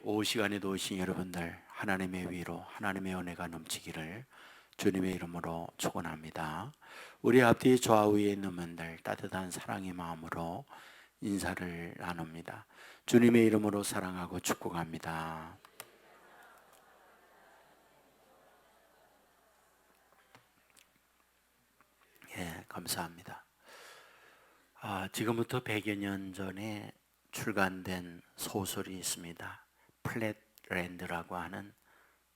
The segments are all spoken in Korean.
오후 시간에도 오신 여러분들 하나님의 위로 하나님의 은혜가 넘치기를 주님의 이름으로 축원합니다. 우리 앞뒤 좌우에 있는 분들 따뜻한 사랑의 마음으로 인사를 나눕니다. 주님의 이름으로 사랑하고 축복합니다. 감사합니다. 지금부터 100여 년 전에 출간된 소설이 있습니다. 플랫랜드라고 하는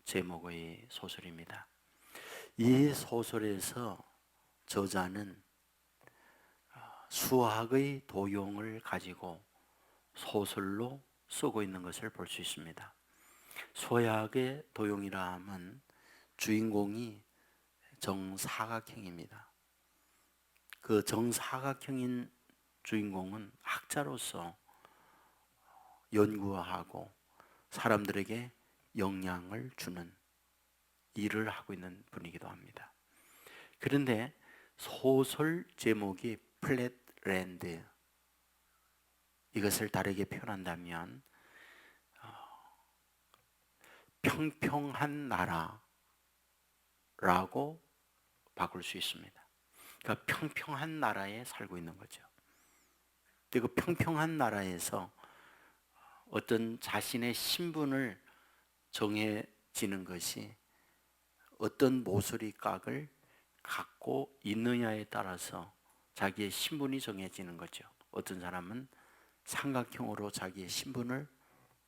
제목의 소설입니다. 이 소설에서 저자는 수학의 도용을 가지고 소설로 쓰고 있는 것을 볼 수 있습니다. 수학의 도용이라 하면 주인공이 정사각형입니다. 그 정사각형인 주인공은 학자로서 연구하고 사람들에게 영향을 주는 일을 하고 있는 분이기도 합니다. 그런데 소설 제목이 플랫랜드, 이것을 다르게 표현한다면 평평한 나라라고 바꿀 수 있습니다. 그러니까 평평한 나라에 살고 있는 거죠. 그리고 평평한 나라에서 어떤 자신의 신분을 정해지는 것이 어떤 모서리각을 갖고 있느냐에 따라서 자기의 신분이 정해지는 거죠. 어떤 사람은 삼각형으로 자기의 신분을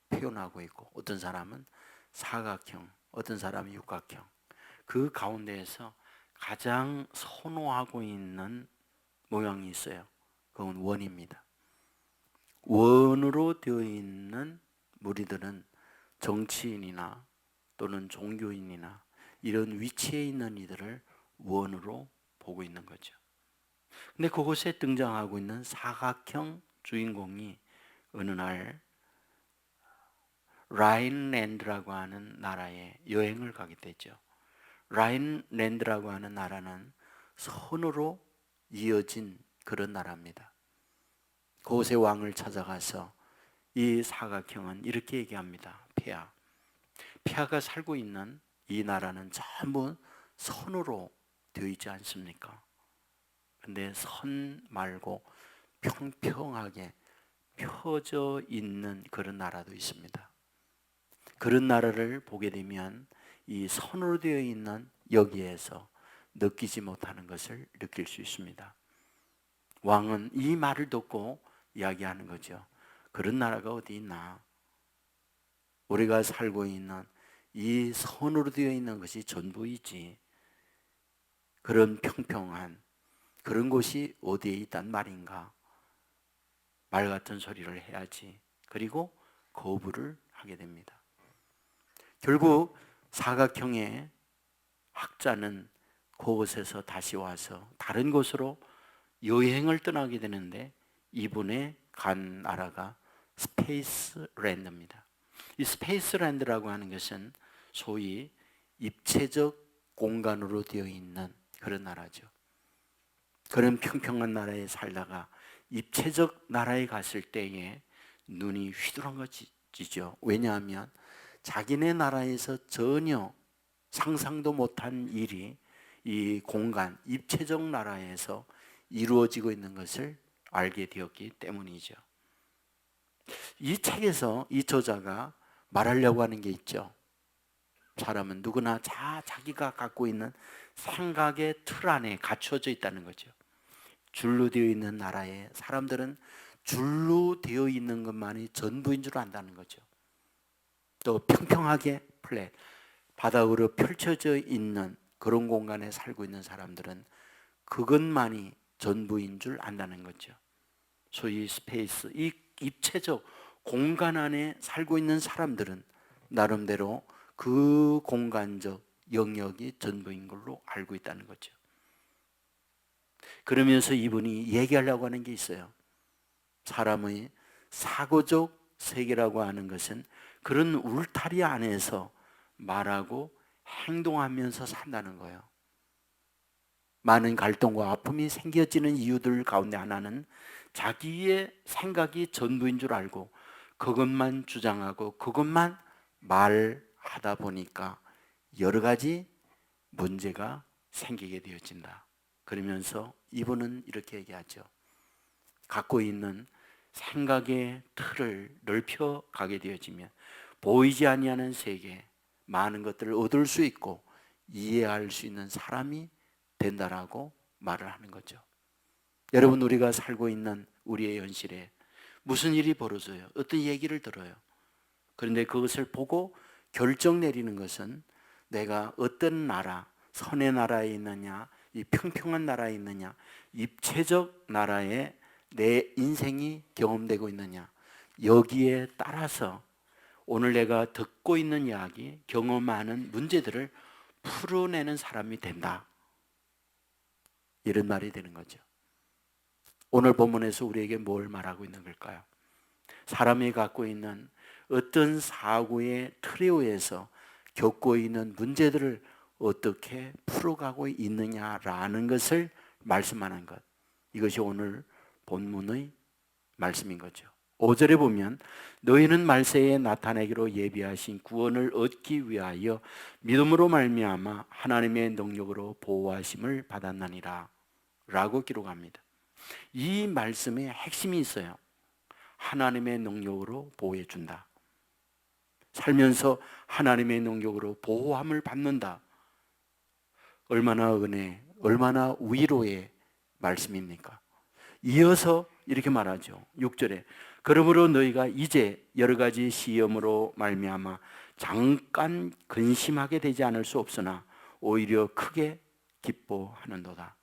표현하고 있고, 어떤 사람은 사각형, 어떤 사람은 육각형. 그 가운데에서 가장 선호하고 있는 모양이 있어요. 그건 원입니다. 원으로 되어 있는 무리들은 정치인이나 또는 종교인이나 이런 위치에 있는 이들을 원으로 보고 있는 거죠. 근데 그곳에 등장하고 있는 사각형 주인공이 어느 날 라인랜드라고 하는 나라에 여행을 가게 되죠. 라인랜드라고 하는 나라는 선으로 이어진 그런 나라입니다. 그곳의 왕을 찾아가서 이 사각형은 이렇게 얘기합니다. 폐하가 살고 있는 이 나라는 전부 선으로 되어 있지 않습니까? 그런데 선 말고 평평하게 펴져 있는 그런 나라도 있습니다. 그런 나라를 보게 되면 이 선으로 되어 있는 여기에서 느끼지 못하는 것을 느낄 수 있습니다. 왕은 이 말을 듣고 이야기하는 거죠. 그런 나라가 어디 있나? 우리가 살고 있는 이 선으로 되어 있는 것이 전부이지, 그런 평평한 그런 곳이 어디에 있단 말인가? 말 같은 소리를 해야지. 그리고 거부를 하게 됩니다. 결국 사각형의 학자는 그곳에서 다시 와서 다른 곳으로 여행을 떠나게 되는데, 이분의 간 나라가 스페이스랜드입니다. 이 스페이스랜드라고 하는 것은 소위 입체적 공간으로 되어 있는 그런 나라죠. 그런 평평한 나라에 살다가 입체적 나라에 갔을 때에 눈이 휘두렁거리죠. 왜냐하면 자기네 나라에서 전혀 상상도 못한 일이 이 공간, 입체적 나라에서 이루어지고 있는 것을 알게 되었기 때문이죠. 이 책에서 이 저자가 말하려고 하는 게 있죠. 사람은 누구나 자기가 갖고 있는 생각의 틀 안에 갇혀져 있다는 거죠. 줄로 되어 있는 나라에 사람들은 줄로 되어 있는 것만이 전부인 줄 안다는 거죠. 또 평평하게 플랫, 바닥으로 펼쳐져 있는 그런 공간에 살고 있는 사람들은 그것만이 전부인 줄 안다는 거죠. 소위 스페이스, 이 입체적 공간 안에 살고 있는 사람들은 나름대로 그 공간적 영역이 전부인 걸로 알고 있다는 거죠. 그러면서 이분이 얘기하려고 하는 게 있어요. 사람의 사고적 세계라고 하는 것은 그런 울타리 안에서 말하고 행동하면서 산다는 거예요. 많은 갈등과 아픔이 생겨지는 이유들 가운데 하나는 자기의 생각이 전부인 줄 알고 그것만 주장하고 그것만 말하다 보니까 여러 가지 문제가 생기게 되어진다. 그러면서 이분은 이렇게 얘기하죠. 갖고 있는 생각의 틀을 넓혀 가게 되어지면 보이지 아니하는 세계, 많은 것들을 얻을 수 있고 이해할 수 있는 사람이 된다라고 말을 하는 거죠. 여러분, 우리가 살고 있는 우리의 현실에 무슨 일이 벌어져요? 어떤 얘기를 들어요. 그런데 그것을 보고 결정 내리는 것은 내가 어떤 나라, 선의 나라에 있느냐, 이 평평한 나라에 있느냐, 입체적 나라에 내 인생이 경험되고 있느냐, 여기에 따라서 오늘 내가 듣고 있는 이야기, 경험하는 문제들을 풀어내는 사람이 된다. 이런 말이 되는 거죠. 오늘 본문에서 우리에게 뭘 말하고 있는 걸까요? 사람이 갖고 있는 어떤 사고의 틀에 의해서 겪고 있는 문제들을 어떻게 풀어가고 있느냐라는 것을 말씀하는 것. 이것이 오늘 본문의 말씀인 거죠. 5절에 보면 너희는 말세에 나타내기로 예비하신 구원을 얻기 위하여 믿음으로 말미암아 하나님의 능력으로 보호하심을 받았나니라 라고 기록합니다. 이 말씀에 핵심이 있어요. 하나님의 능력으로 보호해 준다. 살면서 하나님의 능력으로 보호함을 받는다. 얼마나 은혜, 얼마나 위로의 말씀입니까? 이어서 이렇게 말하죠. 6절에 그러므로 너희가 이제 여러 가지 시험으로 말미암아 잠깐 근심하게 되지 않을 수 없으나 오히려 크게 기뻐하는도다.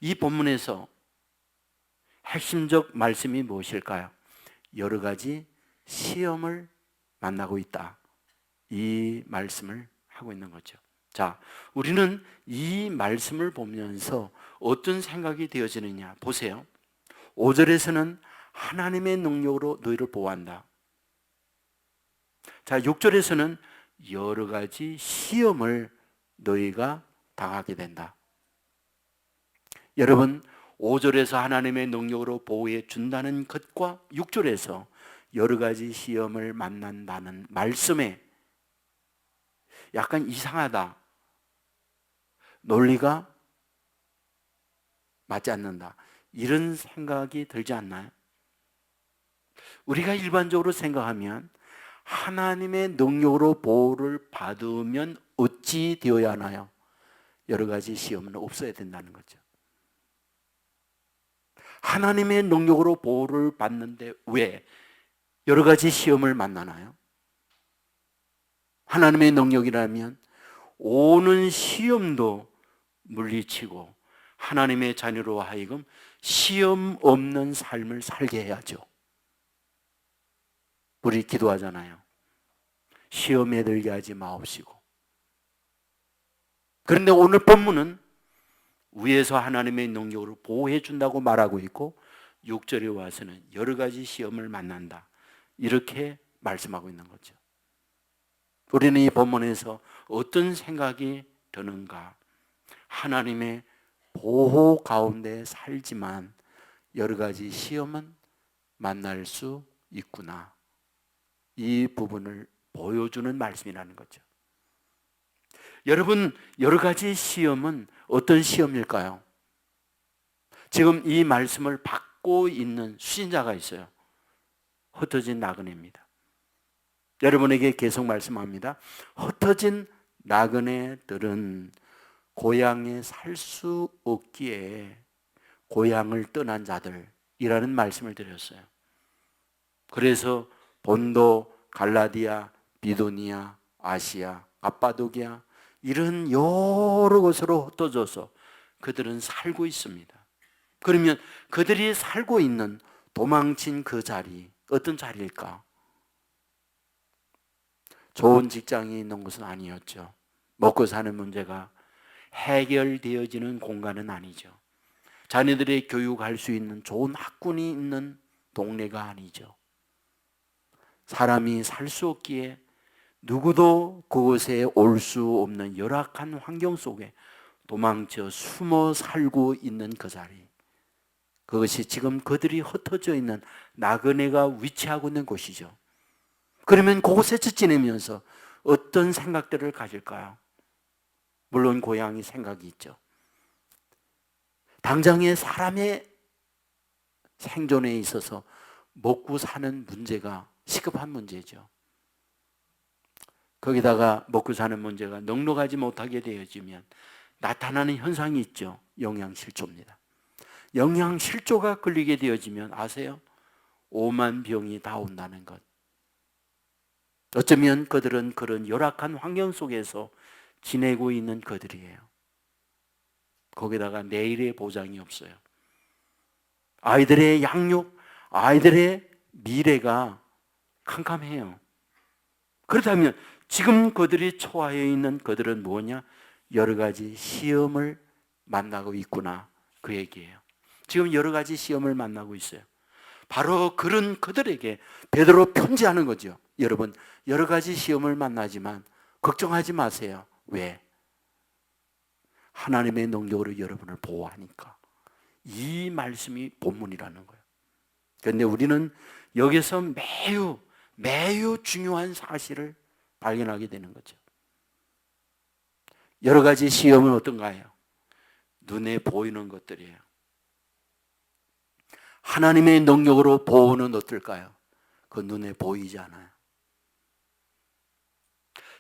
이 본문에서 핵심적 말씀이 무엇일까요? 여러 가지 시험을 만나고 있다. 이 말씀을 하고 있는 거죠. 자, 우리는 이 말씀을 보면서 어떤 생각이 되어지느냐 보세요. 5절에서는 하나님의 능력으로 너희를 보호한다. 자, 6절에서는 여러 가지 시험을 너희가 당하게 된다. 여러분, 5절에서 하나님의 능력으로 보호해 준다는 것과 6절에서 여러 가지 시험을 만난다는 말씀에 약간 이상하다, 논리가 맞지 않는다, 이런 생각이 들지 않나요? 우리가 일반적으로 생각하면 하나님의 능력으로 보호를 받으면 어찌 되어야 하나요? 여러 가지 시험은 없어야 된다는 거죠. 하나님의 능력으로 보호를 받는데 왜 여러 가지 시험을 만나나요? 하나님의 능력이라면 오는 시험도 물리치고 하나님의 자녀로 하여금 시험 없는 삶을 살게 해야죠. 우리 기도하잖아요. 시험에 들게 하지 마옵시고. 그런데 오늘 본문은 위에서 하나님의 능력으로 보호해 준다고 말하고 있고 6절에 와서는 여러 가지 시험을 만난다, 이렇게 말씀하고 있는 거죠. 우리는 이 본문에서 어떤 생각이 드는가? 하나님의 보호 가운데 살지만 여러 가지 시험은 만날 수 있구나, 이 부분을 보여주는 말씀이라는 거죠. 여러분, 여러 가지 시험은 어떤 시험일까요? 지금 이 말씀을 받고 있는 수신자가 있어요. 흩어진 나그네입니다. 여러분에게 계속 말씀합니다. 흩어진 나그네들은 고향에 살 수 없기에 고향을 떠난 자들이라는 말씀을 드렸어요. 그래서 본도, 갈라디아, 비도니아, 아시아, 갑바도기아 이런 여러 곳으로 흩어져서 그들은 살고 있습니다. 그러면 그들이 살고 있는 도망친 그 자리, 어떤 자리일까? 좋은 직장이 있는 것은 아니었죠. 먹고 사는 문제가 해결되어지는 공간은 아니죠. 자녀들의 교육할 수 있는 좋은 학군이 있는 동네가 아니죠. 사람이 살 수 없기에 누구도 그곳에 올 수 없는 열악한 환경 속에 도망쳐 숨어 살고 있는 그 자리, 그것이 지금 그들이 흩어져 있는 나그네가 위치하고 있는 곳이죠. 그러면 그곳에서 지내면서 어떤 생각들을 가질까요? 물론 고향이 생각이 있죠. 당장의 사람의 생존에 있어서 먹고 사는 문제가 시급한 문제죠. 거기다가 먹고 사는 문제가 넉넉하지 못하게 되어지면 나타나는 현상이 있죠. 영양실조입니다. 영양실조가 걸리게 되어지면 아세요? 오만 병이 다 온다는 것. 어쩌면 그들은 그런 열악한 환경 속에서 지내고 있는 그들이에요. 거기다가 내일의 보장이 없어요. 아이들의 양육, 아이들의 미래가 캄캄해요. 그렇다면 지금 그들이 처하여 있는 그들은 뭐냐? 여러 가지 시험을 만나고 있구나, 그 얘기예요. 지금 여러 가지 시험을 만나고 있어요. 바로 그런 그들에게 베드로 편지하는 거죠. 여러분, 여러 가지 시험을 만나지만 걱정하지 마세요. 왜? 하나님의 능력으로 여러분을 보호하니까. 이 말씀이 본문이라는 거예요. 그런데 우리는 여기서 매우 중요한 사실을 발견하게 되는 거죠. 여러 가지 시험은 어떤가요? 눈에 보이는 것들이에요. 하나님의 능력으로 보호는 어떨까요? 그 눈에 보이지 않아요.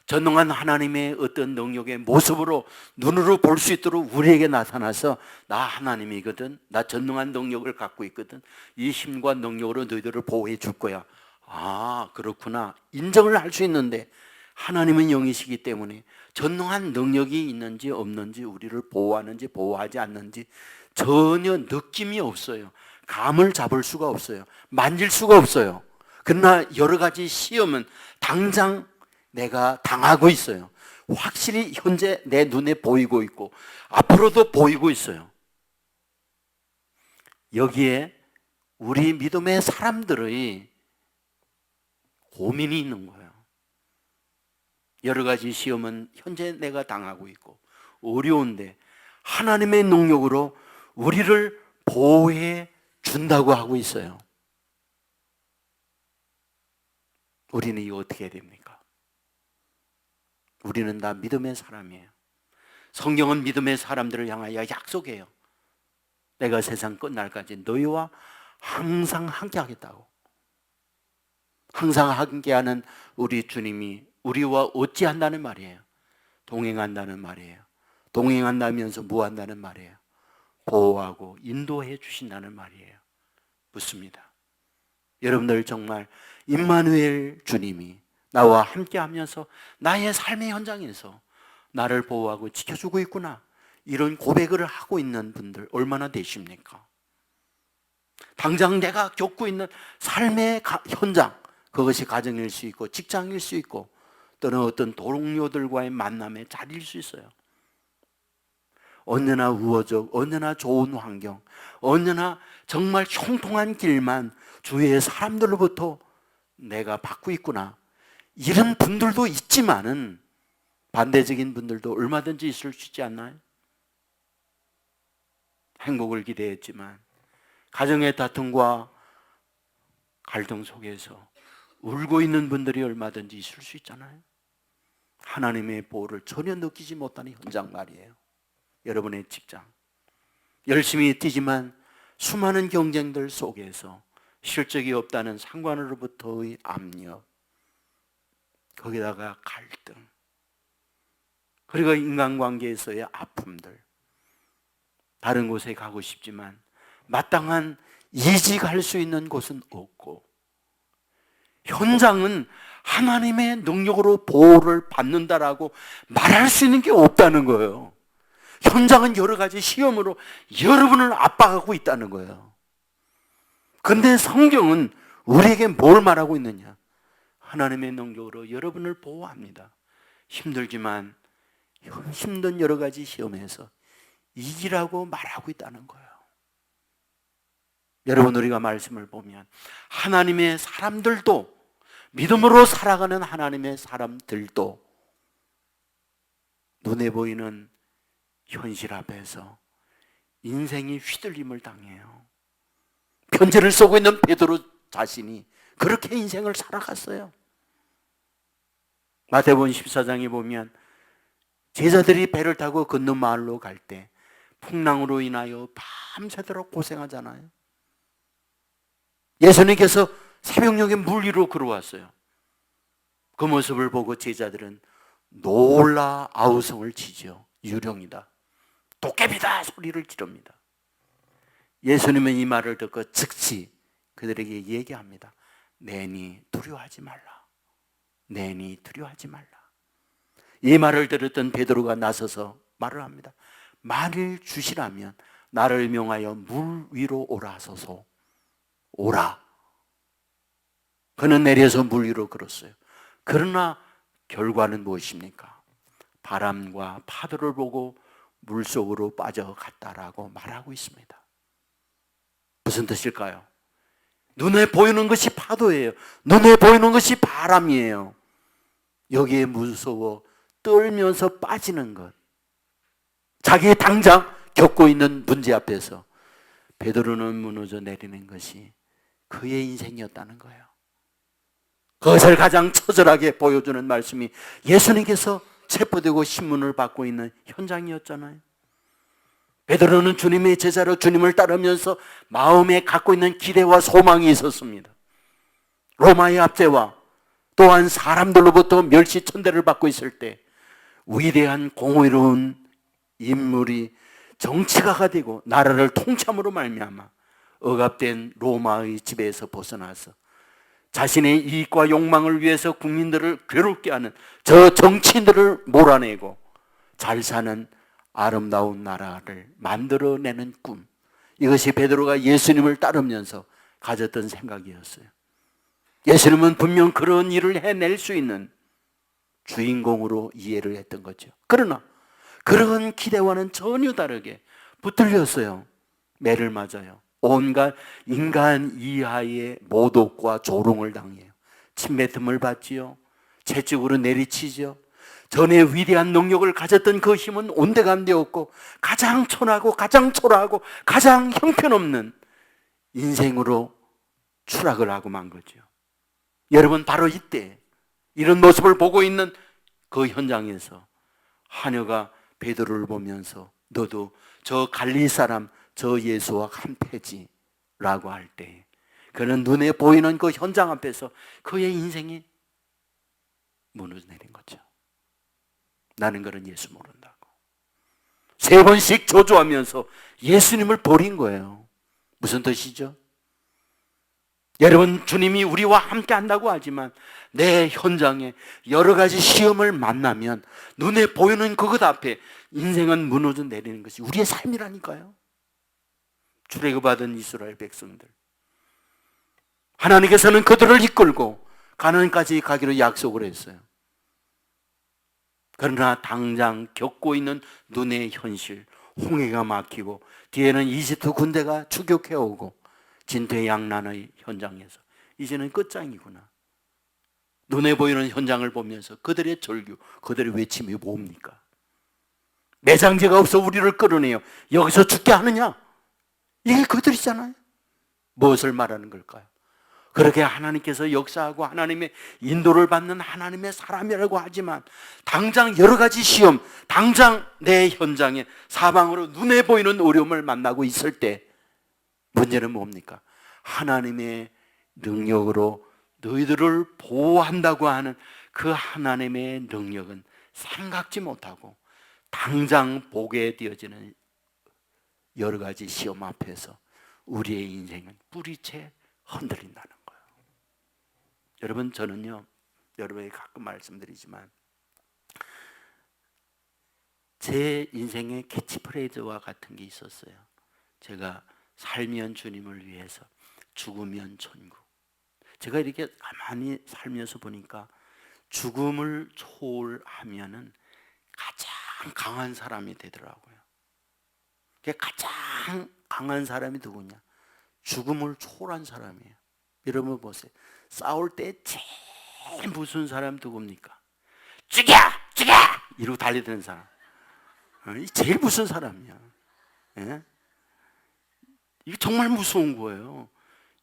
전능한 하나님의 어떤 능력의 모습으로 눈으로 볼 수 있도록 우리에게 나타나서 나 하나님이거든, 나 전능한 능력을 갖고 있거든, 이 힘과 능력으로 너희들을 보호해 줄 거야. 아, 그렇구나, 인정을 할 수 있는데 하나님은 영이시기 때문에 전능한 능력이 있는지 없는지, 우리를 보호하는지 보호하지 않는지 전혀 느낌이 없어요. 감을 잡을 수가 없어요. 만질 수가 없어요. 그러나 여러 가지 시험은 당장 내가 당하고 있어요. 확실히 현재 내 눈에 보이고 있고 앞으로도 보이고 있어요. 여기에 우리 믿음의 사람들의 고민이 있는 거예요. 여러 가지 시험은 현재 내가 당하고 있고 어려운데 하나님의 능력으로 우리를 보호해 준다고 하고 있어요. 우리는 이거 어떻게 해야 됩니까? 우리는 다 믿음의 사람이에요. 성경은 믿음의 사람들을 향하여 약속해요. 내가 세상 끝날까지 너희와 항상 함께 하겠다고. 항상 함께하는 우리 주님이 우리와 어찌한다는 말이에요? 동행한다는 말이에요. 동행한다면서 뭐 한다는 말이에요? 보호하고 인도해 주신다는 말이에요. 묻습니다. 여러분들 정말 임마누엘 주님이 나와 함께 하면서 나의 삶의 현장에서 나를 보호하고 지켜주고 있구나, 이런 고백을 하고 있는 분들 얼마나 되십니까? 당장 내가 겪고 있는 삶의 현장, 그것이 가정일 수 있고 직장일 수 있고 또는 어떤 동료들과의 만남의 자리일 수 있어요. 언제나 우호적, 언제나 좋은 환경, 언제나 정말 형통한 길만 주위의 사람들로부터 내가 받고 있구나, 이런 분들도 있지만은 반대적인 분들도 얼마든지 있을 수 있지 않나요? 행복을 기대했지만 가정의 다툼과 갈등 속에서 울고 있는 분들이 얼마든지 있을 수 있잖아요. 하나님의 보호를 전혀 느끼지 못하는 현장 말이에요. 여러분의 직장, 열심히 뛰지만 수많은 경쟁들 속에서 실적이 없다는 상관으로부터의 압력, 거기다가 갈등, 그리고 인간관계에서의 아픔들, 다른 곳에 가고 싶지만 마땅한 이직할 수 있는 곳은 없고, 현장은 하나님의 능력으로 보호를 받는다라고 말할 수 있는 게 없다는 거예요. 현장은 여러 가지 시험으로 여러분을 압박하고 있다는 거예요. 그런데 성경은 우리에게 뭘 말하고 있느냐? 하나님의 능력으로 여러분을 보호합니다. 힘들지만 힘든 여러 가지 시험에서 이기라고 말하고 있다는 거예요. 여러분, 우리가 말씀을 보면 하나님의 사람들도, 믿음으로 살아가는 하나님의 사람들도 눈에 보이는 현실 앞에서 인생이 휘둘림을 당해요. 편지를 쓰고 있는 베드로 자신이 그렇게 인생을 살아갔어요. 마태복음 14장에 보면 제자들이 배를 타고 건너 마을로 갈 때 풍랑으로 인하여 밤새도록 고생하잖아요. 예수님께서 새벽녘에 물 위로 걸어왔어요. 그 모습을 보고 제자들은 놀라 아우성을 치죠. 유령이다, 도깨비다 소리를 지릅니다. 예수님은 이 말을 듣고 즉시 그들에게 얘기합니다. 내니 두려워하지 말라. 내니 두려워하지 말라. 이 말을 들었던 베드로가 나서서 말을 합니다. 만일 주시라면 나를 명하여 물 위로 오라 하소서. 오라. 그는 내려서 물 위로 걸었어요. 그러나 결과는 무엇입니까? 바람과 파도를 보고 물속으로 빠져갔다라고 말하고 있습니다. 무슨 뜻일까요? 눈에 보이는 것이 파도예요. 눈에 보이는 것이 바람이에요. 여기에 무서워 떨면서 빠지는 것, 자기 당장 겪고 있는 문제 앞에서 베드로는 무너져 내리는 것이 그의 인생이었다는 거예요. 그것을 가장 처절하게 보여주는 말씀이 예수님께서 체포되고 신문을 받고 있는 현장이었잖아요. 베드로는 주님의 제자로 주님을 따르면서 마음에 갖고 있는 기대와 소망이 있었습니다. 로마의 압제와 또한 사람들로부터 멸시천대를 받고 있을 때 위대한 공의로운 인물이 정치가가 되고 나라를 통참으로 말미암아 억압된 로마의 지배에서 벗어나서 자신의 이익과 욕망을 위해서 국민들을 괴롭게 하는 저 정치인들을 몰아내고 잘 사는 아름다운 나라를 만들어내는 꿈, 이것이 베드로가 예수님을 따르면서 가졌던 생각이었어요. 예수님은 분명 그런 일을 해낼 수 있는 주인공으로 이해를 했던 거죠. 그러나 그런 기대와는 전혀 다르게 붙들렸어요. 매를 맞아요. 온갖 인간 이하의 모독과 조롱을 당해요. 침뱉음을 받지요. 채찍으로 내리치죠. 전에 위대한 능력을 가졌던 그 힘은 온데간데 없고 가장 천하고 가장 초라하고 가장 형편없는 인생으로 추락을 하고 만 거죠. 여러분, 바로 이때 이런 모습을 보고 있는 그 현장에서 하녀가 베드로를 보면서 너도 저 갈릴리 사람 저 예수와 한 패지라고 할 때 그는 눈에 보이는 그 현장 앞에서 그의 인생이 무너져 내린 거죠. 나는 그런 예수 모른다고 3번씩 저주하면서 예수님을 버린 거예요. 무슨 뜻이죠? 여러분, 주님이 우리와 함께 한다고 하지만 내 현장에 여러 가지 시험을 만나면 눈에 보이는 그것 앞에 인생은 무너져 내리는 것이 우리의 삶이라니까요. 출애굽받은 이스라엘 백성들, 하나님께서는 그들을 이끌고 가나안까지 가기로 약속을 했어요. 그러나 당장 겪고 있는 눈의 현실, 홍해가 막히고 뒤에는 이집트 군대가 추격해오고 진퇴양난의 현장에서 이제는 끝장이구나. 눈에 보이는 현장을 보면서 그들의 절규, 그들의 외침이 뭡니까? 매장제가 없어 우리를 끌어내요. 여기서 죽게 하느냐? 이게 그들이잖아요. 무엇을 말하는 걸까요? 그렇게 하나님께서 역사하고 하나님의 인도를 받는 하나님의 사람이라고 하지만 당장 여러 가지 시험, 당장 내 현장에 사방으로 눈에 보이는 어려움을 만나고 있을 때 문제는 뭡니까? 하나님의 능력으로 너희들을 보호한다고 하는 그 하나님의 능력은 생각지 못하고 당장 보게 되어지는 여러 가지 시험 앞에서 우리의 인생은 뿌리채 흔들린다는 거예요. 여러분, 저는요, 여러분에게 가끔 말씀드리지만 제 인생의 캐치프레이즈와 같은 게 있었어요. 제가 살면 주님을 위해서, 죽으면 천국. 제가 이렇게 가만히 살면서 보니까 죽음을 초월하면은 가장 강한 사람이 되더라고요. 가장 강한 사람이 누구냐? 죽음을 초월한 사람이에요. 여러분 보세요. 싸울 때 제일 무서운 사람 누굽니까? 죽여! 죽여! 이러고 달려드는 사람. 제일 무서운 사람이야. 예? 이게 정말 무서운 거예요.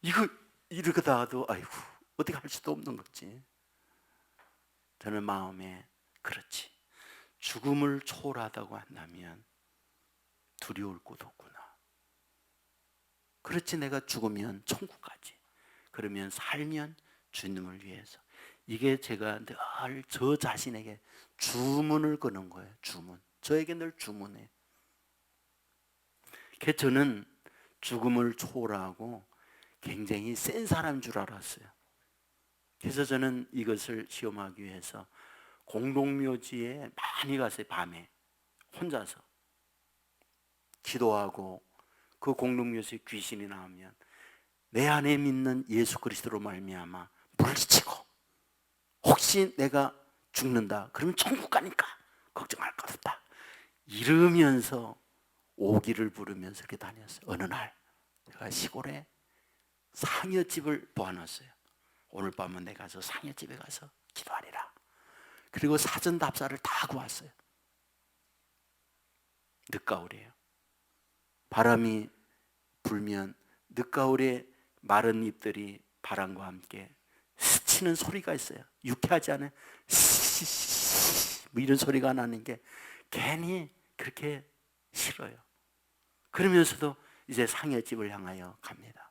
이거 이러다가도 아이고 어떻게 할 수도 없는 거지. 저는 마음에 그렇지. 죽음을 초월하다고 한다면 두려울 곳 없구나. 그렇지, 내가 죽으면 천국 가지. 그러면 살면 주님을 위해서. 이게 제가 늘 저 자신에게 주문을 거는 거예요. 주문. 저에게 늘 주문해. 그래서 저는 죽음을 초월하고 굉장히 센 사람인 줄 알았어요. 그래서 저는 이것을 시험하기 위해서 공동묘지에 많이 갔어요. 밤에 혼자서 기도하고, 그 공동묘지에 귀신이 나오면 내 안에 믿는 예수 그리스도로 말미암아 물리치고, 혹시 내가 죽는다 그러면 천국 가니까 걱정할 것 없다 이러면서 오기를 부르면서 이렇게 다녔어요. 어느 날 제가 시골에 상여집을 보아놨어요. 오늘 밤은 내가 가서 상여집에 가서 기도하리라. 그리고 사전 답사를 다 구웠어요. 늦가을이에요. 바람이 불면 늦가을에 마른 잎들이 바람과 함께 스치는 소리가 있어요. 유쾌하지 않아요? 뭐 이런 소리가 나는 게 괜히 그렇게 싫어요. 그러면서도 이제 상여집을 향하여 갑니다.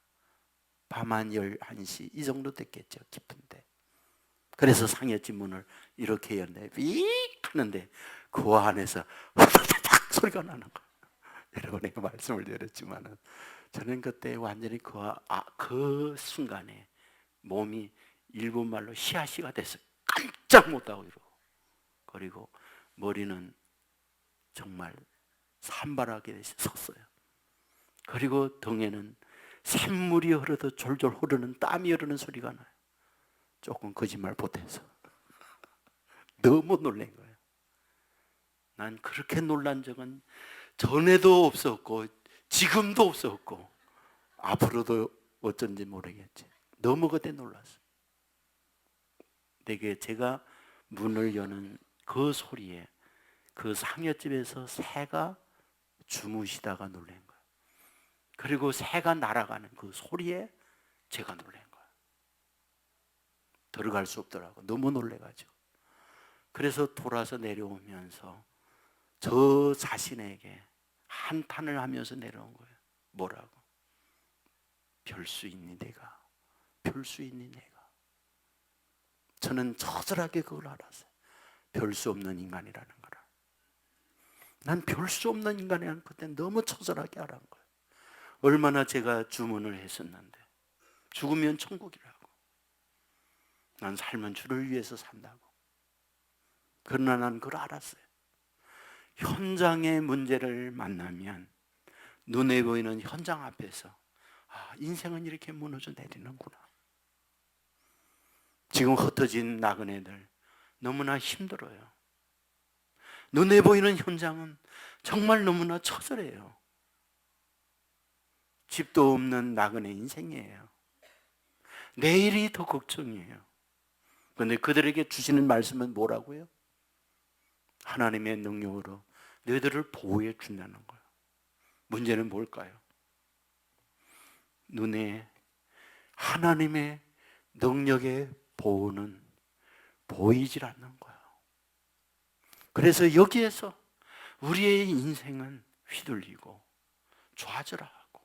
밤 한 11시 이 정도 됐겠죠. 깊은데. 그래서 상여집 문을 이렇게 열네. 삐익 하는데 그 안에서 딱 소리가 나는 거예요. 여러분, 내가 말씀을 드렸지만은 저는 그때 완전히 그 순간에 몸이 일본 말로 히야시가 됐어요. 깜짝 못하고 이러고, 그리고 머리는 정말 산발하게 섰어요. 그리고 등에는 샘물이 흐르듯 졸졸 흐르는 땀이 흐르는 소리가 나요. 조금 거짓말 못해서 너무 놀란 거예요. 난 그렇게 놀란 적은 전에도 없었고 지금도 없었고 앞으로도 어쩐지 모르겠지. 너무 그때 놀랐어요. 되게 제가 문을 여는 그 소리에 그 상여집에서 새가 주무시다가 놀란 거예요. 그리고 새가 날아가는 그 소리에 제가 놀란 거예요. 들어갈 수 없더라고. 너무 놀래가지고. 그래서 돌아서 내려오면서 저 자신에게 한탄을 하면서 내려온 거예요. 뭐라고? 별 수 있니 내가? 별 수 있니 내가? 저는 처절하게 그걸 알았어요. 별 수 없는 인간이라는 거를. 난 별 수 없는 인간이라는 그때 너무 처절하게 알은 거예요. 얼마나 제가 주문을 했었는데, 죽으면 천국이라고. 난 삶은 주를 위해서 산다고. 그러나 난 그걸 알았어요. 현장의 문제를 만나면 눈에 보이는 현장 앞에서 인생은 이렇게 무너져 내리는구나. 지금 흩어진 나그네들 너무나 힘들어요. 눈에 보이는 현장은 정말 너무나 처절해요. 집도 없는 나그네 인생이에요. 내일이 더 걱정이에요. 그런데 그들에게 주시는 말씀은 뭐라고요? 하나님의 능력으로 너희들을 보호해 준다는 거예요. 문제는 뭘까요? 눈에 하나님의 능력의 보호는 보이질 않는 거예요. 그래서 여기에서 우리의 인생은 휘둘리고 좌절하고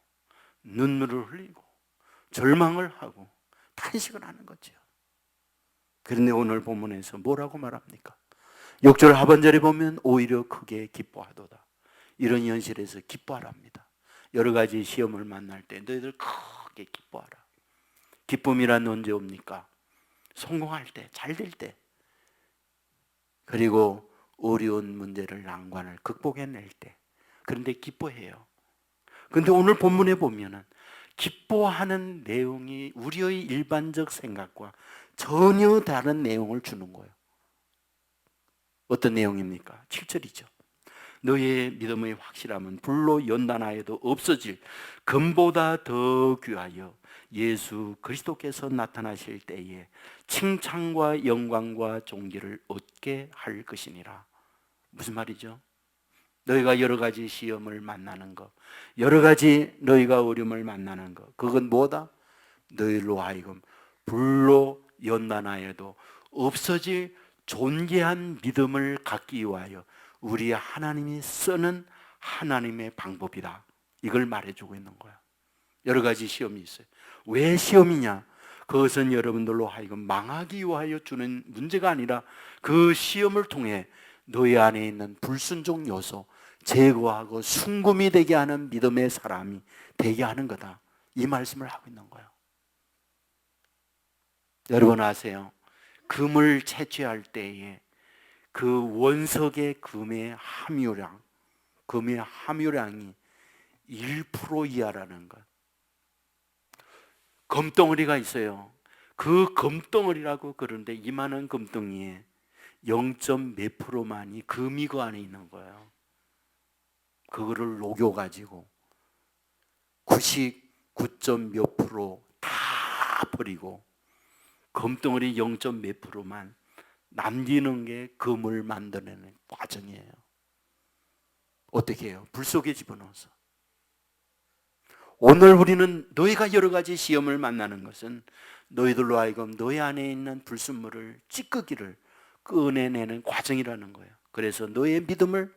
눈물을 흘리고 절망을 하고 탄식을 하는 거죠. 그런데 오늘 본문에서 뭐라고 말합니까? 6절 하반절에 보면 오히려 크게 기뻐하도다. 이런 현실에서 기뻐하랍니다. 여러 가지 시험을 만날 때 너희들 크게 기뻐하라. 기쁨이란 언제 옵니까? 성공할 때, 잘 될 때, 그리고 어려운 문제를 난관을 극복해낼 때. 그런데 기뻐해요. 그런데 오늘 본문에 보면은 기뻐하는 내용이 우리의 일반적 생각과 전혀 다른 내용을 주는 거예요. 어떤 내용입니까? 7절이죠. 너의 믿음의 확실함은 불로 연단하여도 없어질 금보다 더 귀하여 예수 그리스도께서 나타나실 때에 칭찬과 영광과 존귀를 얻게 할 것이니라. 무슨 말이죠? 너희가 여러 가지 시험을 만나는 것, 여러 가지 너희가 어려움을 만나는 것, 그건 뭐다? 너희로 하여금 불로 연단하여도 없어질 존귀한 믿음을 갖기 위하여 우리 하나님이 쓰는 하나님의 방법이다. 이걸 말해주고 있는 거야. 여러 가지 시험이 있어요. 왜 시험이냐? 그것은 여러분들로 하여금 망하기 위하여 주는 문제가 아니라 그 시험을 통해 너희 안에 있는 불순종 요소 제거하고 순금이 되게 하는 믿음의 사람이 되게 하는 거다. 이 말씀을 하고 있는 거예요. 여러분 아세요? 금을 채취할 때에 그 원석의 금의 함유량이 1% 이하라는 것. 금덩어리가 있어요. 그 금덩어리라고 그러는데 이만한 금덩이에 0. 몇 프로만이 금이 그 안에 있는 거예요. 그거를 녹여가지고 99. 몇 프로 다 버리고 금덩어리 0. 몇 프로만 남기는 게 금을 만들어내는 과정이에요. 어떻게 해요? 불 속에 집어넣어서. 오늘 우리는 너희가 여러 가지 시험을 만나는 것은 너희들로 하여금 너희 안에 있는 불순물을 찌꺼기를 꺼내내는 과정이라는 거예요. 그래서 너의 믿음을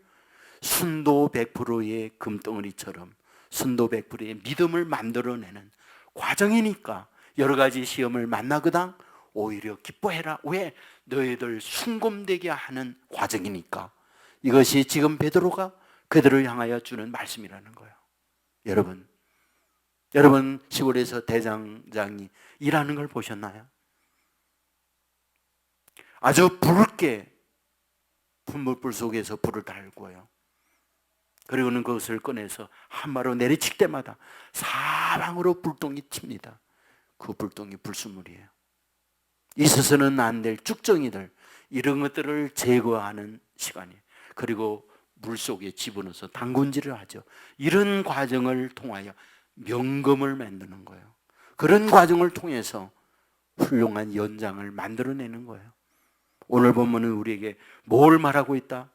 순도 100%의 금덩어리처럼 순도 100%의 믿음을 만들어내는 과정이니까 여러 가지 시험을 만나거든 오히려 기뻐해라. 왜? 너희들 순금되게 하는 과정이니까. 이것이 지금 베드로가 그들을 향하여 주는 말씀이라는 거예요. 여러분 시골에서 대장장이 일하는 걸 보셨나요? 아주 붉게 분무불 속에서 불을 달고요. 그리고는 그것을 꺼내서 한마로 내리칠 때마다 사방으로 불똥이 튑니다. 그 불똥이 불순물이에요. 있어서는 안 될 쭉정이들 이런 것들을 제거하는 시간이에요. 그리고 물 속에 집어넣어서 담근질을 하죠. 이런 과정을 통하여 명금을 만드는 거예요. 그런 과정을 통해서 훌륭한 연장을 만들어내는 거예요. 오늘 본문은 우리에게 뭘 말하고 있다?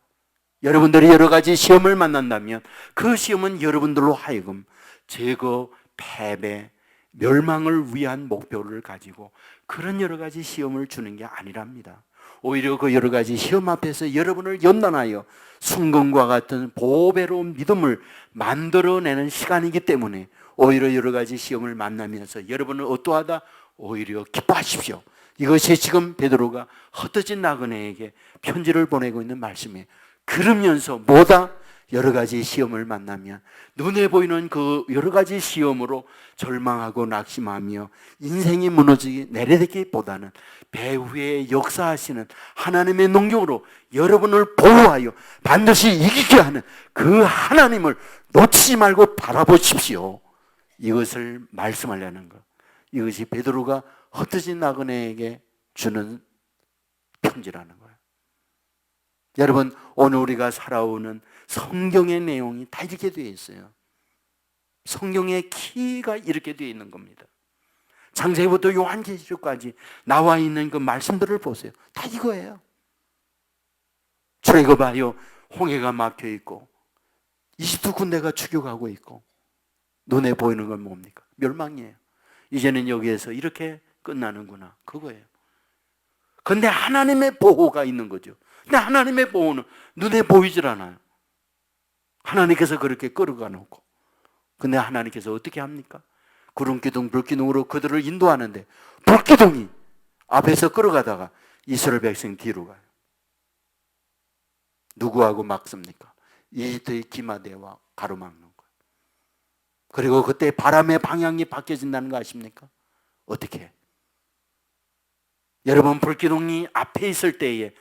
여러분들이 여러 가지 시험을 만난다면 그 시험은 여러분들로 하여금 제거, 패배, 멸망을 위한 목표를 가지고 그런 여러 가지 시험을 주는 게 아니랍니다. 오히려 그 여러 가지 시험 앞에서 여러분을 연단하여 순금과 같은 보배로운 믿음을 만들어내는 시간이기 때문에 오히려 여러 가지 시험을 만나면서 여러분은 어떠하다? 오히려 기뻐하십시오. 이것이 지금 베드로가 흩어진 나그네에게 편지를 보내고 있는 말씀이에요. 그러면서 뭐다? 여러 가지 시험을 만나면 눈에 보이는 그 여러 가지 시험으로 절망하고 낙심하며 인생이 무너지기 내려되기보다는 배후에 역사하시는 하나님의 능력으로 여러분을 보호하여 반드시 이기게 하는 그 하나님을 놓치지 말고 바라보십시오. 이것을 말씀하려는 것. 이것이 베드로가 흩어진 나그네에게 주는 편지라는 거예요. 여러분 오늘 우리가 살아오는 성경의 내용이 다 이렇게 되어 있어요. 성경의 키가 이렇게 되어 있는 겁니다. 창세기부터 요한계시록까지 나와 있는 그 말씀들을 보세요. 다 이거예요. 출애굽하여 홍해가 막혀 있고 이집트 군대가 추격하고 있고 눈에 보이는 건 뭡니까? 멸망이에요. 이제는 여기에서 이렇게 끝나는구나. 그거예요. 그런데 하나님의 보호가 있는 거죠. 근데 하나님의 보호는 눈에 보이질 않아요. 하나님께서 그렇게 끌어가 놓고. 근데 하나님께서 어떻게 합니까? 구름기둥, 불기둥으로 그들을 인도하는데 불기둥이 앞에서 끌어가다가 이스라엘 백성 뒤로 가요. 누구하고 막습니까? 이집트의 기마대와 가로막는 거예요. 그리고 그때 바람의 방향이 바뀌어진다는 거 아십니까? 어떻게? 여러분 불기둥이 앞에 있을 때에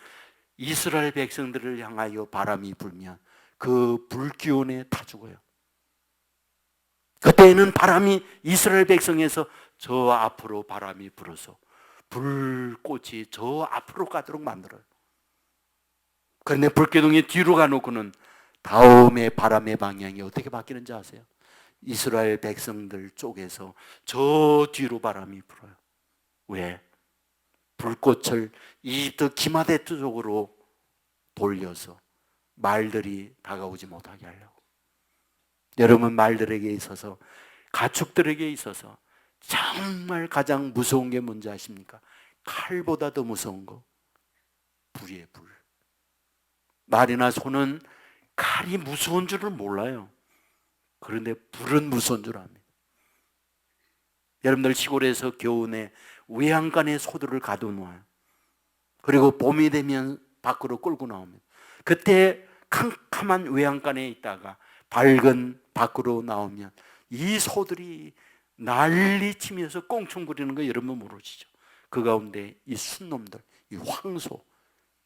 이스라엘 백성들을 향하여 바람이 불면 그 불기운에 타 죽어요. 그때는 바람이 이스라엘 백성에서 저 앞으로 바람이 불어서 불꽃이 저 앞으로 가도록 만들어요. 그런데 불기둥이 뒤로 가놓고는 다음에 바람의 방향이 어떻게 바뀌는지 아세요? 이스라엘 백성들 쪽에서 저 뒤로 바람이 불어요. 왜? 불꽃을 이집트 기마대 쪽으로 돌려서 말들이 다가오지 못하게 하려고. 여러분 말들에게 있어서 가축들에게 있어서 정말 가장 무서운 게 뭔지 아십니까? 칼보다 더 무서운 거, 불이에요. 불. 말이나 손은 칼이 무서운 줄을 몰라요. 그런데 불은 무서운 줄 압니다. 여러분들 시골에서 겨우내 외양간에 소들을 가둬놓아요. 그리고 봄이 되면 밖으로 끌고 나옵니다. 그때 캄캄한 외양간에 있다가 밝은 밖으로 나오면 이 소들이 난리치면서 꽁충 부리는 거 여러분 모르시죠? 그 가운데 이 순놈들, 이 황소,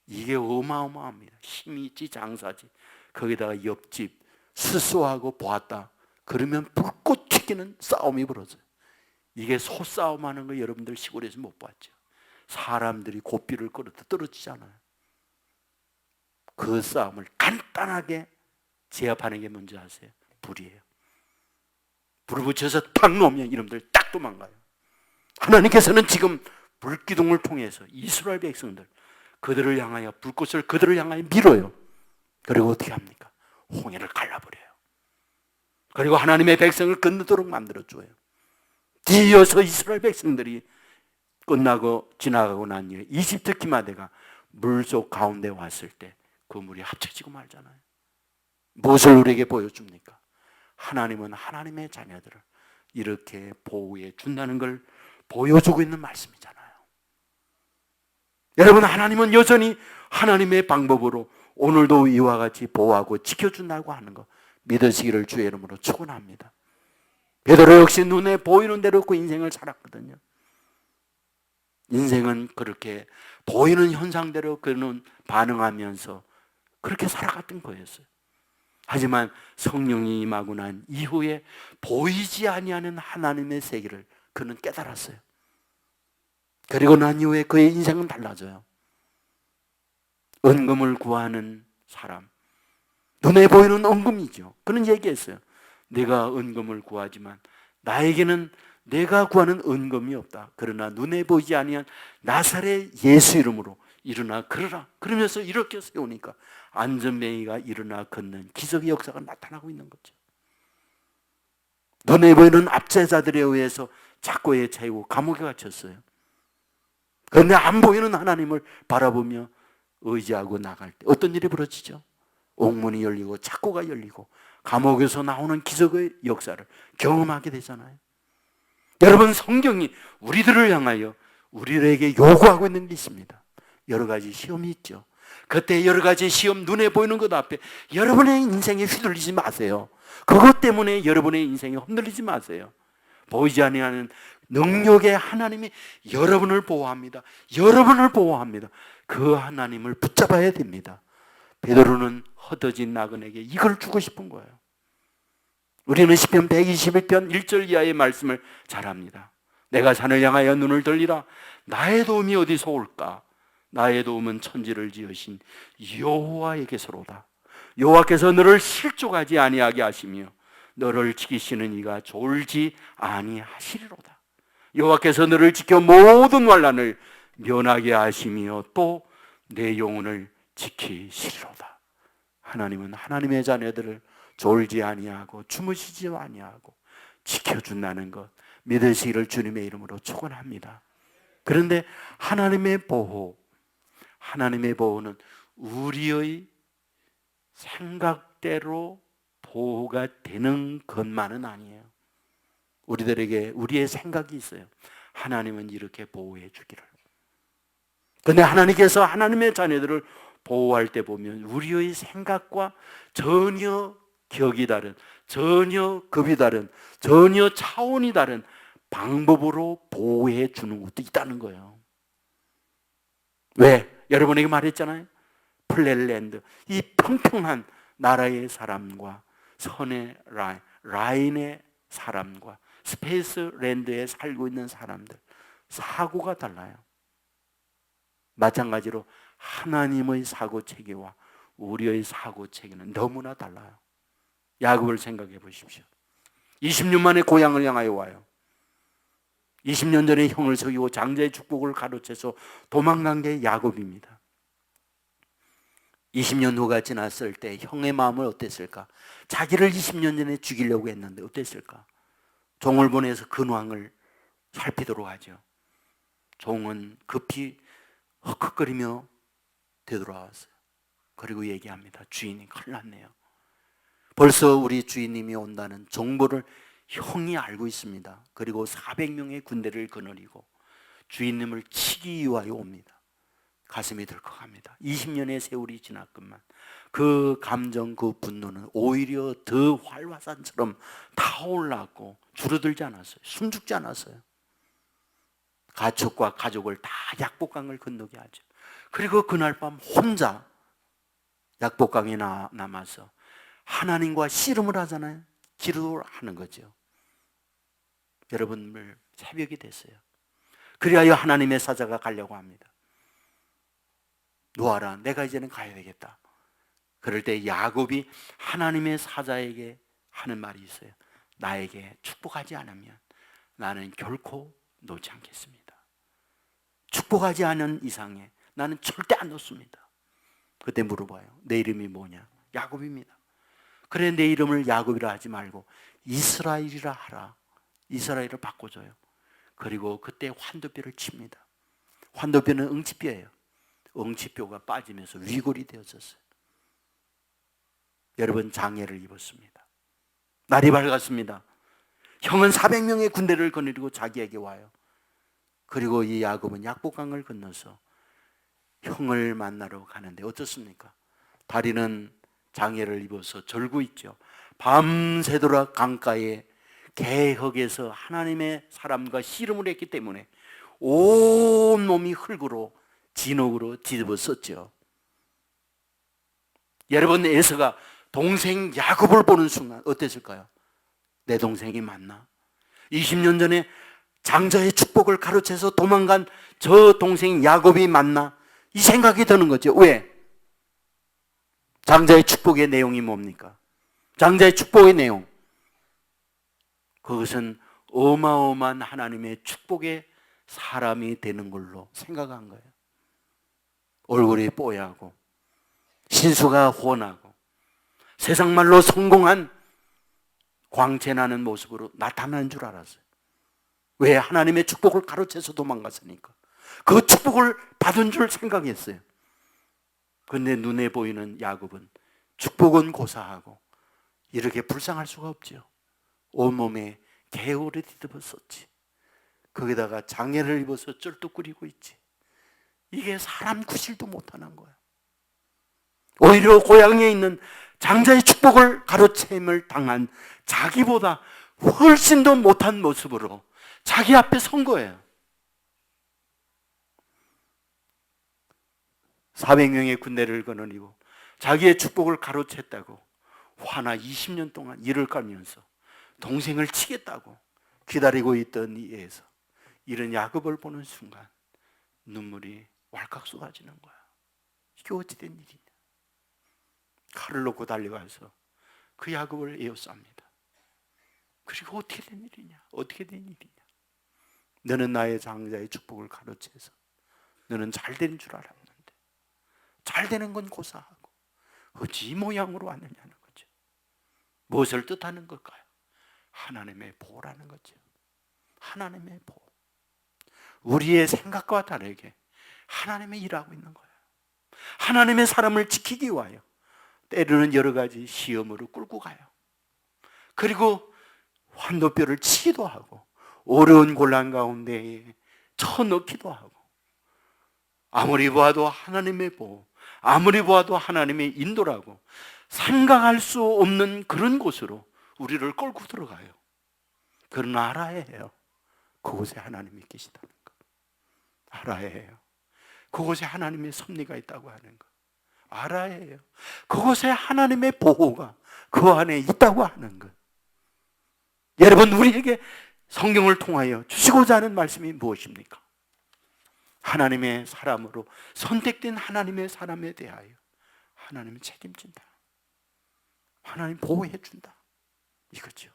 이게 어마어마합니다. 힘이 있지 장사지. 거기다가 옆집 스스로하고 보았다 그러면 불꽃 튀기는 싸움이 벌어져요. 이게 소싸움하는 거 여러분들 시골에서 못 봤죠? 사람들이 고삐를 끌어도 떨어지잖아요. 그 싸움을 간단하게 제압하는 게 뭔지 아세요? 불이에요. 불을 붙여서 탁 놓으면 이놈들 딱 도망가요. 하나님께서는 지금 불기둥을 통해서 이스라엘 백성들, 그들을 향하여 불꽃을 그들을 향하여 밀어요. 그리고 어떻게 합니까? 홍해를 갈라버려요. 그리고 하나님의 백성을 건너도록 만들어줘요. 뒤이어서 이스라엘 백성들이 끝나고 지나가고 난 뒤에 이집트 기마대가 물속 가운데 왔을 때 그 물이 합쳐지고 말잖아요. 무엇을 우리에게 보여줍니까? 하나님은 하나님의 자녀들을 이렇게 보호해 준다는 걸 보여주고 있는 말씀이잖아요. 여러분, 하나님은 여전히 하나님의 방법으로 오늘도 이와 같이 보호하고 지켜준다고 하는 거 믿으시기를 주의 이름으로 축원합니다. 베드로 역시 눈에 보이는 대로 그 인생을 살았거든요. 인생은 그렇게 보이는 현상대로 그는 반응하면서 그렇게 살아갔던 거였어요. 하지만 성령이 임하고 난 이후에 보이지 아니하는 하나님의 세계를 그는 깨달았어요. 그리고 난 이후에 그의 인생은 달라져요. 은금을 구하는 사람, 눈에 보이는 은금이죠. 그는 얘기했어요. 내가 은금을 구하지만 나에게는 내가 구하는 은금이 없다. 그러나 눈에 보이지 아니한 나사렛 예수 이름으로 일어나 걸으라. 그러면서 이렇게 세우니까 안전뱅이가 일어나 걷는 기적의 역사가 나타나고 있는 거죠. 눈에 보이는 압제자들에 의해서 착고에 차이고 감옥에 갇혔어요. 그런데 안 보이는 하나님을 바라보며 의지하고 나갈 때 어떤 일이 벌어지죠? 옥문이 열리고 착고가 열리고 감옥에서 나오는 기적의 역사를 경험하게 되잖아요. 여러분, 성경이 우리들을 향하여 우리에게 요구하고 있는 게 있습니다. 여러 가지 시험이 있죠. 그때 여러 가지 시험, 눈에 보이는 것 앞에 여러분의 인생에 휘둘리지 마세요. 그것 때문에 여러분의 인생에 흔들리지 마세요. 보이지 아니하는 능력의 하나님이 여러분을 보호합니다. 여러분을 보호합니다. 그 하나님을 붙잡아야 됩니다. 베드로는 흩어진 나그네에게 이걸 주고 싶은 거예요. 우리는 시편 121편 1절 이하의 말씀을 잘 압니다. 내가 산을 향하여 눈을 돌리라. 나의 도움이 어디서 올까? 나의 도움은 천지를 지으신 여호와에게서로다. 여호와께서 너를 실족하지 아니하게 하시며 너를 지키시는 이가 졸지 아니하시리로다. 여호와께서 너를 지켜 모든 환난을 면하게 하시며 또 내 영혼을 지키시리로다. 하나님은 하나님의 자녀들을 졸지 아니하고 주무시지 아니하고 지켜준다는 것 믿으시기를 주님의 이름으로 축원합니다. 그런데 하나님의 보호는 우리의 생각대로 보호가 되는 것만은 아니에요. 우리들에게 우리의 생각이 있어요. 하나님은 이렇게 보호해 주기를. 그런데 하나님께서 하나님의 자녀들을 보호할 때 보면 우리의 생각과 전혀 격이 다른, 전혀 급이 다른, 전혀 차원이 다른 방법으로 보호해 주는 것도 있다는 거예요. 왜? 여러분에게 말했잖아요. 플랫랜드, 이 평평한 나라의 사람과 선의 라인의 사람과 스페이스랜드에 살고 있는 사람들 사고가 달라요. 마찬가지로 하나님의 사고 체계와 우리의 사고 체계는 너무나 달라요. 야곱을 생각해 보십시오. 20년 만에 고향을 향하여 와요. 20년 전에 형을 속이고 장자의 축복을 가로채서 도망간 게 야곱입니다. 20년 후가 지났을 때 형의 마음은 어땠을까? 자기를 20년 전에 죽이려고 했는데 어땠을까? 종을 보내서 근왕을 살피도록 하죠. 종은 급히 헉헉거리며 되돌아왔어요. 그리고 얘기합니다. 주인이 큰일 났네요. 벌써 우리 주인님이 온다는 정보를 형이 알고 있습니다. 그리고 400명의 군대를 거느리고 주인님을 치기 위하여 옵니다. 가슴이 덜컥합니다. 20년의 세월이 지났건만 그 감정, 그 분노는 오히려 더 활화산처럼 타올랐고 줄어들지 않았어요. 숨죽지 않았어요. 가축과 가족을 다 약복강을 건너게 하죠. 그리고 그날 밤 혼자 약복강에 남아서 하나님과 씨름을 하잖아요. 기도를 하는 거죠. 여러분들 새벽이 됐어요. 그리하여 하나님의 사자가 가려고 합니다. 놓아라, 내가 이제는 가야 되겠다. 그럴 때 야곱이 하나님의 사자에게 하는 말이 있어요. 나에게 축복하지 않으면 나는 결코 놓지 않겠습니다. 축복하지 않은 이상에 나는 절대 안 놓습니다. 그때 물어봐요. 내 이름이 뭐냐? 야곱입니다. 그래, 내 이름을 야곱이라 하지 말고 이스라엘이라 하라. 이스라엘을 바꿔줘요. 그리고 그때 환도뼈를 칩니다. 환도뼈는 응치뼈예요. 응치뼈가 빠지면서 위골이 되어졌어요. 여러분, 장애를 입었습니다. 날이 밝았습니다. 형은 400명의 군대를 거느리고 자기에게 와요. 그리고 이 야곱은 약복강을 건너서 형을 만나러 가는데 어떻습니까? 다리는 장애를 입어서 절고 있죠. 밤새도록 강가에 개혁에서 하나님의 사람과 씨름을 했기 때문에 온 몸이 흙으로 진흙으로 뒤집어졌죠. 여러분, 에서가 동생 야곱을 보는 순간 어땠을까요? 내 동생이 맞나? 20년 전에 장자의 축복을 가로채서 도망간 저 동생 야곱이 맞나? 이 생각이 드는 거죠. 왜? 장자의 축복의 내용이 뭡니까? 장자의 축복의 내용, 그것은 어마어마한 하나님의 축복의 사람이 되는 걸로 생각한 거예요. 얼굴이 뽀얗고 신수가 훤하고 세상 말로 성공한 광채나는 모습으로 나타나는 줄 알았어요. 왜? 하나님의 축복을 가로채서 도망갔으니까. 그 축복을 받은 줄 생각했어요. 그런데 눈에 보이는 야곱은 축복은 고사하고 이렇게 불쌍할 수가 없죠. 온몸에 개울에 뒤집어졌지. 거기다가 장애를 입어서 쩔뚝거리고 있지. 이게 사람 구실도 못하는 거야. 오히려 고향에 있는 장자의 축복을 가로채임을 당한 자기보다 훨씬 더 못한 모습으로 자기 앞에 선 거예요. 400명의 군대를 거느리고 자기의 축복을 가로챘다고 화나 20년 동안 이를 깔면서 동생을 치겠다고 기다리고 있던 이에서 이런 야곱을 보는 순간 눈물이 왈칵 쏟아지는 거야. 이게 어찌 된 일이냐. 칼을 놓고 달려가서 그 야곱을 에워쌉니다. 그리고 어떻게 된 일이냐? 어떻게 된 일이냐? 너는 나의 장자의 축복을 가로채서 너는 잘 되는 줄 알았는데 잘 되는 건 고사하고 어찌 이 모양으로 왔느냐는 거죠. 무엇을 뜻하는 걸까요? 하나님의 보호라는 거죠. 하나님의 보호. 우리의 생각과 다르게 하나님이 일하고 있는 거예요. 하나님의 사람을 지키기 위하여 때로는 여러 가지 시험으로 끌고 가요. 그리고 환도뼈를 치기도 하고 어려운 곤란 가운데에 쳐넣기도 하고 아무리 보아도 하나님의 보호, 아무리 보아도 하나님의 인도라고 생각할 수 없는 그런 곳으로 우리를 끌고 들어가요. 그러나 알아야 해요. 그곳에 하나님이 계시다는 거. 알아야 해요. 그곳에 하나님의 섭리가 있다고 하는 거. 알아야 해요. 그곳에 하나님의 보호가 그 안에 있다고 하는 것. 여러분, 우리에게 성경을 통하여 주시고자 하는 말씀이 무엇입니까? 하나님의 사람으로 선택된 하나님의 사람에 대하여 하나님이 책임진다. 하나님 보호해준다. 이거죠.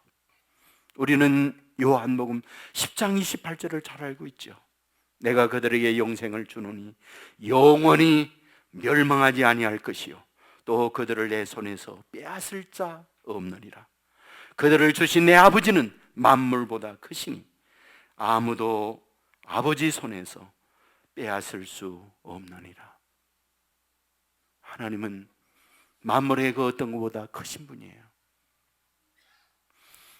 우리는 요한복음 10장 28절을 잘 알고 있죠. 내가 그들에게 영생을 주노니 영원히 멸망하지 아니할 것이요 또 그들을 내 손에서 빼앗을 자 없느니라. 그들을 주신 내 아버지는 만물보다 크시니 아무도 아버지 손에서 빼앗을 수 없느니라. 하나님은 만물의 그 어떤 것보다 크신 분이에요.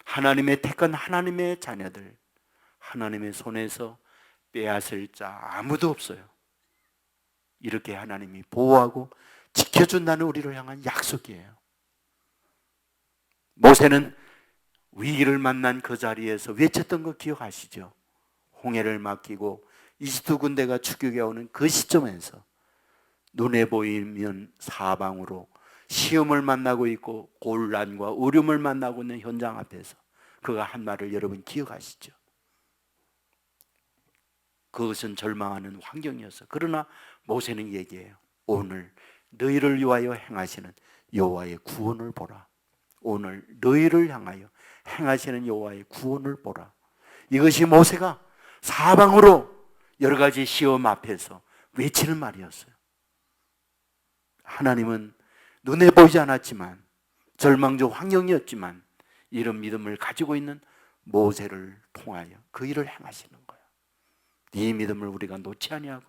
하나님의 택한 하나님의 자녀들, 하나님의 손에서 빼앗을 자 아무도 없어요. 이렇게 하나님이 보호하고 지켜준다는 우리를 향한 약속이에요. 모세는 위기를 만난 그 자리에서 외쳤던 거 기억하시죠? 홍해를 막히고 이집트 군대가 추격해 오는 그 시점에서 눈에 보이면 사방으로 시험을 만나고 있고 곤란과 어려움을 만나고 있는 현장 앞에서 그가 한 말을 여러분 기억하시죠? 그것은 절망하는 환경이었어. 그러나 모세는 얘기해요. 오늘 너희를 위하여 행하시는 여호와의 구원을 보라. 오늘 너희를 향하여 행하시는 여호와의 구원을 보라. 이것이 모세가 사방으로 여러 가지 시험 앞에서 외치는 말이었어요. 하나님은 눈에 보이지 않았지만, 절망적 환경이었지만 이런 믿음을 가지고 있는 모세를 통하여 그 일을 행하시는 거예요. 이 믿음을 우리가 놓지 아니하고,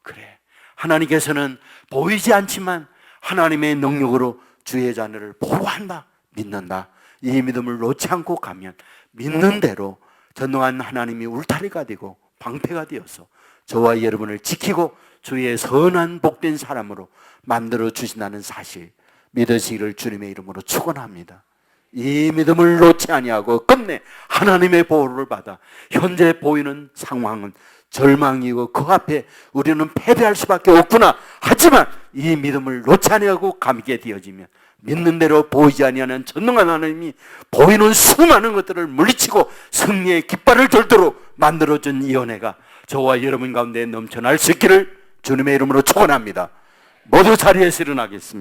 그래, 하나님께서는 보이지 않지만 하나님의 능력으로 주의 자녀를 보호한다, 믿는다. 이 믿음을 놓지 않고 가면 믿는 대로 전능한 하나님이 울타리가 되고 방패가 되어서 저와 여러분을 지키고 주의 선한 복된 사람으로 만들어 주신다는 사실 믿으시기를 주님의 이름으로 축원합니다. 이 믿음을 놓지 아니하고 끝내 하나님의 보호를 받아 현재 보이는 상황은 절망이고 그 앞에 우리는 패배할 수밖에 없구나. 하지만 이 믿음을 놓지 아니하고 감게 되어지면 믿는 대로 보이지 아니하는 전능한 하나님이 보이는 수많은 것들을 물리치고 승리의 깃발을 들도록 만들어준 이 은혜가 저와 여러분 가운데 넘쳐날 수 있기를 주님의 이름으로 축원합니다. 모두 자리에서 일어나겠습니다.